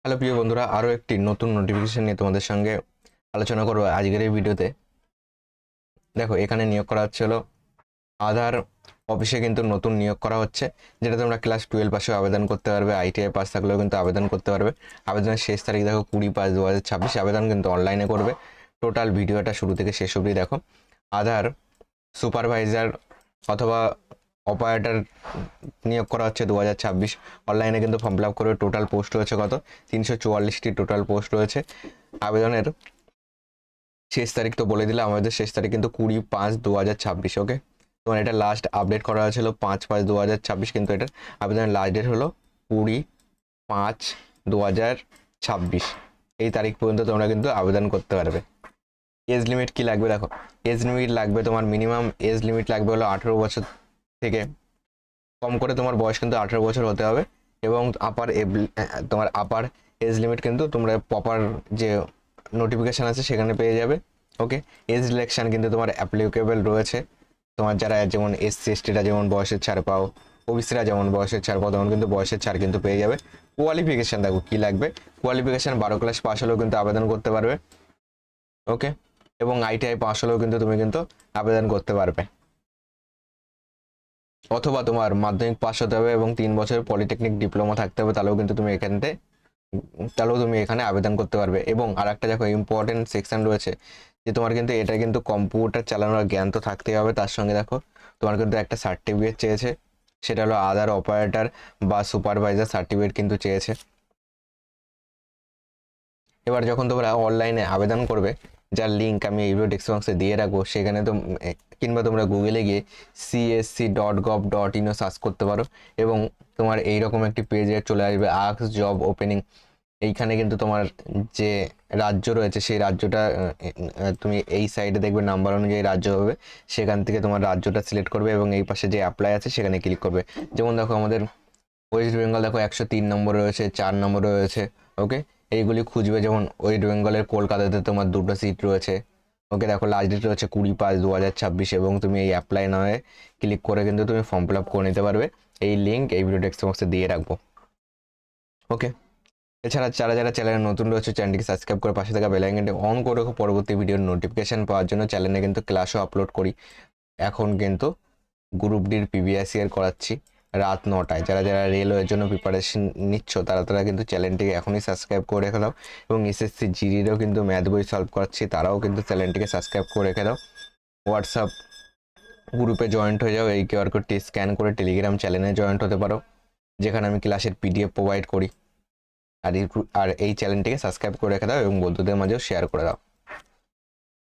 Hello প্রিয় বন্ধুরা, আরও একটি নতুন নোটিফিকেশন নিয়ে তোমাদের সঙ্গে আলোচনা করবো আজকের এই ভিডিওতে। দেখো, এখানে নিয়োগ করা হচ্ছে হলো আধার অফিসে কিন্তু নতুন নিয়োগ করা হচ্ছে, যেটা তোমরা ক্লাস 12 পাশেও আবেদন করতে পারবে, আইটিআই পাস থাকলেও কিন্তু আবেদন করতে পারবে। আবেদনের শেষ তারিখ দেখো 20/5/2026। আবেদন কিন্তু অনলাইনে করবে। টোটাল ভিডিওটা শুরু থেকে শেষ অবধি দেখো। আধার সুপারভাইজার অথবা অপারেটর নিয়োগ করা হচ্ছে 2026। অনলাইনে কিন্তু ফর্ম ফিল আপ করবে। টোটাল পোস্ট রয়েছে কত? 344টি টোটাল পোস্ট রয়েছে। আবেদনের শেষ তারিখ তো বলে দিলাম, আমাদের শেষ তারিখ কিন্তু 20/5/2026। ওকে, তোমার এটা লাস্ট আপডেট করা হয়েছিল 5/5/2026, কিন্তু এটার আবেদনের লাস্ট ডেট হলো 20/5/2026। এই তারিখ পর্যন্ত তোমরা কিন্তু আবেদন করতে পারবে। এজ লিমিট কি লাগবে? দেখো, এজ লিমিট লাগবে তোমার, মিনিমাম এজ লিমিট লাগবে হলো 18 বছর থেকে কম করে তোমার বয়স কিন্তু 18 বছর হতে হবে। এবং তোমার আপার এজ লিমিট কিন্তু তোমরা প্রপার যে নোটিফিকেশান আছে সেখানে পেয়ে যাবে। ওকে, এজ রিল্যাক্সেশন কিন্তু তোমার অ্যাপ্লিকেবল রয়েছে। তোমার যারা যেমন এসসি এসটিরা যেমন বয়সের ছাড় পাও, ওবিসিরা যেমন বয়সের ছাড় পাও, তেমন কিন্তু বয়সের ছাড় কিন্তু পেয়ে যাবে। কোয়ালিফিকেশান দেখো কি লাগবে। কোয়ালিফিকেশান 12 ক্লাস পাস হলেও কিন্তু আবেদন করতে পারবে। ওকে, এবং আইটিআই পাস হলেও কিন্তু তুমি কিন্তু আবেদন করতে পারবে, অথবা তোমার মাধ্যমিক পাস হতে হবে এবং 3 বছরের পলিটেকনিক ডিপ্লোমা থাকতে হবে, তাহলেও তুমি এখানে আবেদন করতে পারবে। এবং আর একটা দেখো ইম্পর্টেন্ট সেকশন রয়েছে, যে তোমার কিন্তু এটা কিন্তু কম্পিউটার চালানোর জ্ঞান তো থাকতেই হবে। তার সঙ্গে দেখো তোমার কিন্তু একটা সার্টিফিকেট চেয়েছে, সেটা হলো আধার অপারেটর বা সুপারভাইজার সার্টিফিকেট কিন্তু চেয়েছে। এবার যখন তোমরা অনলাইনে আবেদন করবে, যার লিঙ্ক আমি এই ভিডিও ডেসক্রিপশনে দিয়ে রাখবো, সেখানে তো কিংবা তোমরা গুগলে গিয়ে csc.gov.in সার্চ করতে পারো এবং তোমার এইরকম একটি পেজে চলে আসবে, আস্ক জব ওপেনিং। এইখানে কিন্তু তোমার যে রাজ্য রয়েছে সেই রাজ্যটা তুমি এই সাইডে দেখবে নাম্বার অনুযায়ী রাজ্য হবে, সেখান থেকে তোমার রাজ্যটা সিলেক্ট করবে এবং এই পাশে যে অ্যাপ্লাই আছে সেখানে ক্লিক করবে। যেমন দেখো আমাদের ওয়েস্ট বেঙ্গল দেখো 103 নম্বর রয়েছে, 4 নম্বর রয়েছে। ওকে, এইগুলি খুঁজবে। যেমন ওয়েস্ট বেঙ্গলের কলকাতাতে তোমার 2টো সিট রয়েছে। ওকে, দেখো লাস্ট ডেট রয়েছে 20/5/2026 এবং তুমি এই অ্যাপ্লাই নামে ক্লিক করে কিন্তু তুমি ফর্ম ফিল আপ করে নিতে পারবে। এই লিঙ্ক এই ভিডিও ডেসক্রিপশনে দিয়ে রাখবো। ওকে, এছাড়া যারা যারা চ্যানেলে নতুন রয়েছে, চ্যানেলটিকে সাবস্ক্রাইব করে পাশে থাকা বেল আইকনটি অন করে রাখো পরবর্তী ভিডিওর নোটিফিকেশন পাওয়ার জন্য। চ্যানেলে কিন্তু ক্লাসও আপলোড করি। এখন কিন্তু গ্রুপ ডির প্রিভিয়াস ইয়ার করাচ্ছি রাত 9টায়। যারা যারা রেলওয়ের জন্য প্রিপারেশন নিচ্ছ তারা কিন্তু চ্যানেলটিকে এখনই সাবস্ক্রাইব করে রেখে দাও। এবং এসএসসি জিডিরও কিন্তু ম্যাথ বই সলভ করাচ্ছি, তারাও কিন্তু চ্যানেলটিকে সাবস্ক্রাইব করে রেখে দাও। হোয়াটসঅ্যাপ গ্রুপে জয়েন্ট হয়ে যাও, এই কিউআর কোডটি স্ক্যান করে টেলিগ্রাম চ্যানেলে জয়েন্ট হতে পারো, যেখানে আমি ক্লাসের পিডিএফ প্রোভাইড করি। আর এই চ্যানেলটিকে সাবস্ক্রাইব করে রেখে দাও এবং বন্ধুদের মাঝেও শেয়ার করে দাও।